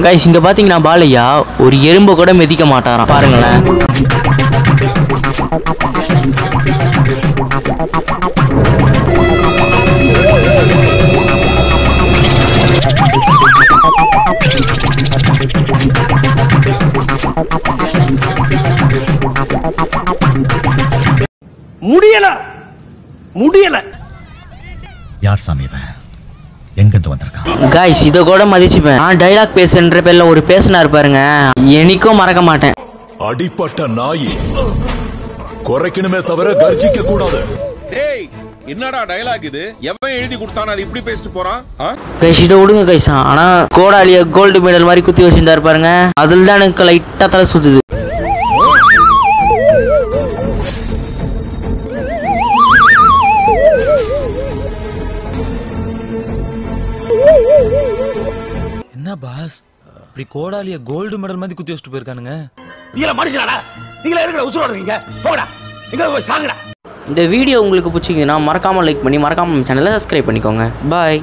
Guys இங்க பாத்தீங்கன்னா பாலையா ஒரு எறும்பு கூட மிதிக்க மாட்டாராம் பாருங்களேன். முடியல முடியல. யார் சாமி இவன்? எங்க இருந்து வந்திருக்கான்? கைஸ் இத கூட மதிச்சுப்பேன். நான் டைலாக் பேசுன்ற பேர்ல ஒரு பேசினார் பாருங்க, என்னைக்கும் மறக்க மாட்டேன். அடிப்பட்ட நாயி குறைக்கணுமே தவிர கர்ஜிக்க கூடாது. டேய் என்னடா டயலாக் இது? எவன் எழுதி கொடுத்தானே அது இப்படி பேசிட்டு போறான்? கைஸ் இத விடுங்க கைஸ். ஆனா கோடாலிய கோல்டு மெடல் மாதிரி குத்தி வச்சிருந்தாரு பாருங்க, அதுல தான் எனக்கு லைட்டா தலை சுத்துது. என்ன பாஸ் இப்படி கோடாலிய கோல்டு மெடல் மாதிரி குத்தி வச்சுட்டு போயிருக்கானுங்க? நீங்க மனுஷனாடா? நீங்களே இருக்கிற உசுரோட இருக்கீங்க. போடா எங்க போய் சாங்கடா. இந்த வீடியோ உங்களுக்கு பிடிச்சிங்கன்னா மறக்காம லைக் பண்ணி மறக்காம சேனலை சப்ஸ்கிரைப் பண்ணிக்கோங்க. பாய்.